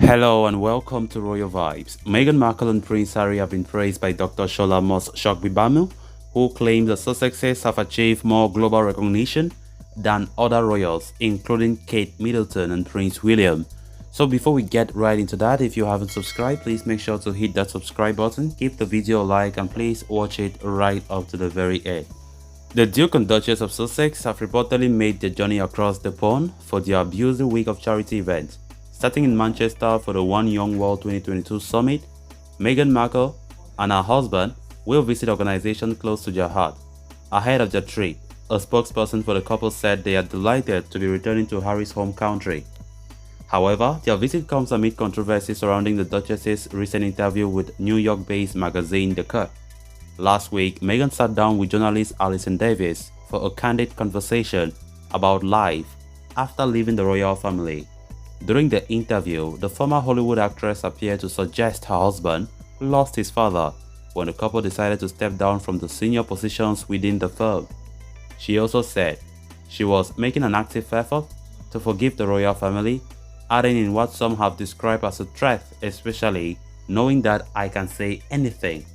Hello and welcome to Royal Vibes. Meghan Markle and Prince Harry have been praised by Dr. Shola Mos-Shogbibamu, who claims the Sussexes have achieved more global recognition than other royals, including Kate Middleton and Prince William. So before we get right into that, if you haven't subscribed, please make sure to hit that subscribe button, give the video a like, and please watch it right up to the very end. The Duke and Duchess of Sussex have reportedly made the journey across the pond for their Abusing Week of Charity event. Starting in Manchester for the One Young World 2022 Summit, Meghan Markle and her husband will visit organizations close to their heart. Ahead of their trip, a spokesperson for the couple said they are delighted to be returning to Harry's home country. However, their visit comes amid controversy surrounding the Duchess's recent interview with New York-based magazine The Cut. Last week, Meghan sat down with journalist Alison Davis for a candid conversation about life after leaving the royal family. During the interview, the former Hollywood actress appeared to suggest her husband lost his father when the couple decided to step down from the senior positions within the firm. She also said she was making an active effort to forgive the royal family, adding in what some have described as a threat, especially knowing that I can say anything.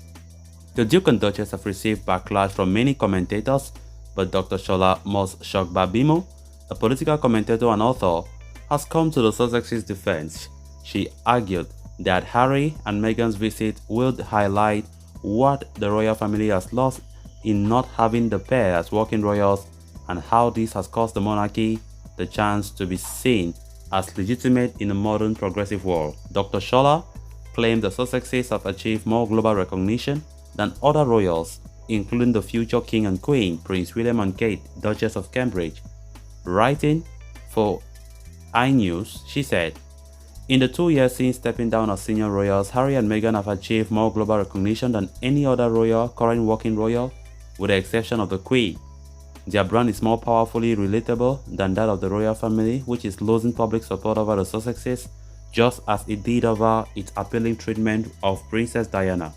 The Duke and Duchess have received backlash from many commentators, but Dr. Shola Mos-Shogbibamu, a political commentator and author, has come to the Sussex's defense. She argued that Harry and Meghan's visit will highlight what the royal family has lost in not having the pair as working royals and how this has cost the monarchy the chance to be seen as legitimate in a modern progressive world. Dr. Shola claimed the Sussexes have achieved more global recognition than other royals, including the future King and Queen, Prince William and Kate, Duchess of Cambridge. Writing for iNews, she said, "In the 2 years since stepping down as senior royals, Harry and Meghan have achieved more global recognition than any other royal, current working royal, with the exception of the Queen. Their brand is more powerfully relatable than that of the royal family, which is losing public support over the Sussexes, just as it did over its appealing treatment of Princess Diana.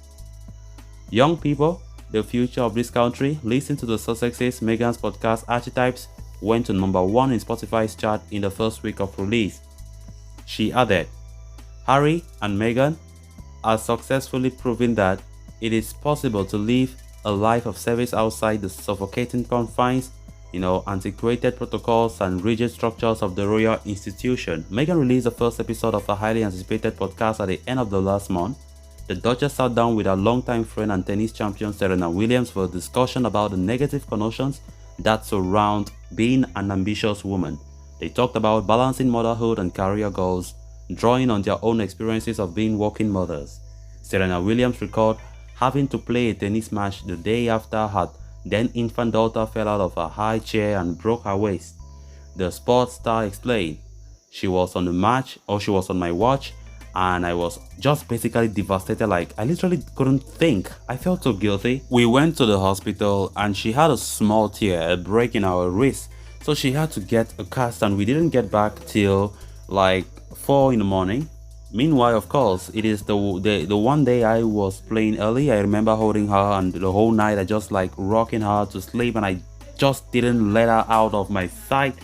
Young people, the future of this country, listen to the Sussexes." Meghan's podcast Archetypes went to #1 in Spotify's chart in the first week of release. She added, "Harry and Meghan are successfully proving that it is possible to live a life of service outside the suffocating confines, antiquated protocols and rigid structures of the royal institution." Meghan released the first episode of a highly anticipated podcast at the end of the last month. The Duchess sat down with her longtime friend and tennis champion Serena Williams for a discussion about the negative connotations that surround being an ambitious woman. They talked about balancing motherhood and career goals, drawing on their own experiences of being working mothers. Serena Williams recalled having to play a tennis match the day after her then infant daughter fell out of her high chair and broke her waist. The sports star explained, she was on my watch, and I was just basically devastated. I literally couldn't think. I felt so guilty. We went to the hospital and she had a small tear, a break in our wrist. So she had to get a cast and we didn't get back till 4 in the morning. Meanwhile, of course, it is the one day I was playing early. I remember holding her and the whole night I just rocking her to sleep, and I just didn't let her out of my sight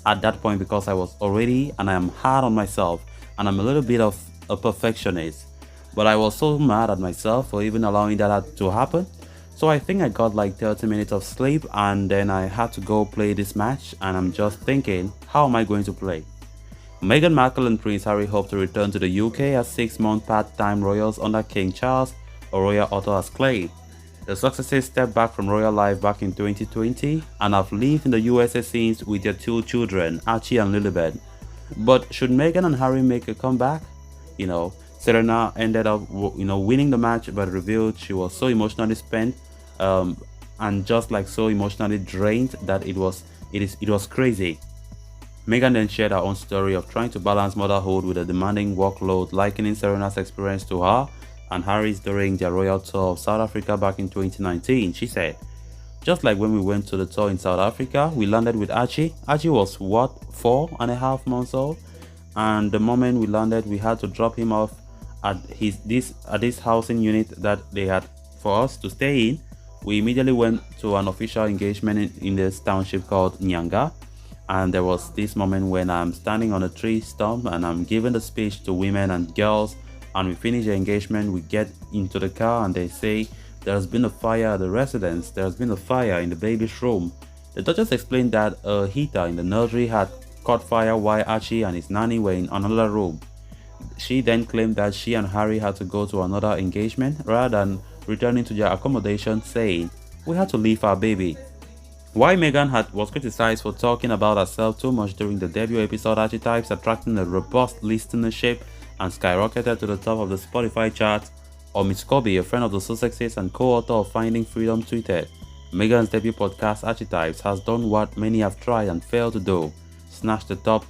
at that point because I was already, and I am hard on myself, and I'm a little bit of a perfectionist, but I was so mad at myself for even allowing that to happen. So I think I got 30 minutes of sleep, and then I had to go play this match, and I'm just thinking, how am I going to play? Meghan Markle and Prince Harry hope to return to the UK as 6-month part-time royals under King Charles, a royal author has claimed. The Sussexes stepped back from royal life back in 2020 and have lived in the USA since with their 2 children, Archie and Lilibet. But should Meghan and Harry make a comeback? Serena ended up, winning the match, but revealed she was so emotionally spent, and just so emotionally drained that it was crazy. Meghan then shared her own story of trying to balance motherhood with a demanding workload, likening Serena's experience to her and Harry's during their royal tour of South Africa back in 2019. She said, "Just like when we went to the tour in South Africa, we landed with Archie. Archie was 4.5 months old. And the moment we landed, we had to drop him off at this housing unit that they had for us to stay in. We immediately went to an official engagement in this township called Nyanga. And there was this moment when I'm standing on a tree stump and I'm giving the speech to women and girls, and we finish the engagement. We get into the car and they say, "There's been a fire at the residence, there's been a fire in the baby's room." The Duchess explained that a heater in the nursery had caught fire while Archie and his nanny were in another room. She then claimed that she and Harry had to go to another engagement rather than returning to their accommodation, saying, "We had to leave our baby." While was criticized for talking about herself too much during the debut episode, Archetypes attracting a robust listenership and skyrocketed to the top of the Spotify chart. Omid Scobie, a friend of the Sussexes and co-author of Finding Freedom, tweeted, "Meghan's debut podcast Archetypes has done what many have tried and failed to do, snatched the top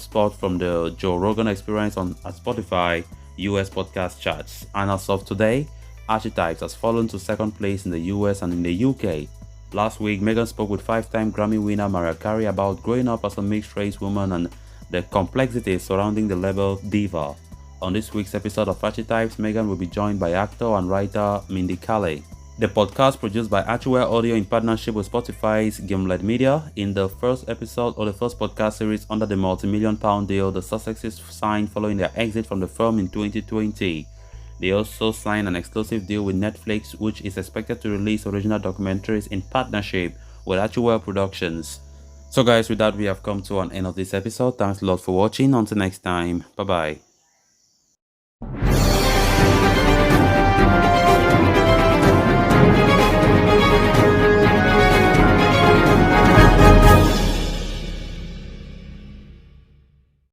spot from the Joe Rogan Experience on Spotify US podcast charts. And as of today, Archetypes has fallen to second place in the US and in the UK. Last week, Meghan spoke with five-time Grammy winner Mariah Carey about growing up as a mixed-race woman and the complexities surrounding the label diva. On this week's episode of Archetypes, Meghan will be joined by actor and writer Mindy Kaling. The podcast, produced by Actual Audio in partnership with Spotify's Gimlet Media, in the first episode of the first podcast series under the multi-million-pound deal the Sussexes signed following their exit from the firm in 2020. They also signed an exclusive deal with Netflix, which is expected to release original documentaries in partnership with Actual Productions. So guys, with that we have come to an end of this episode. Thanks a lot for watching. Until next time, bye bye.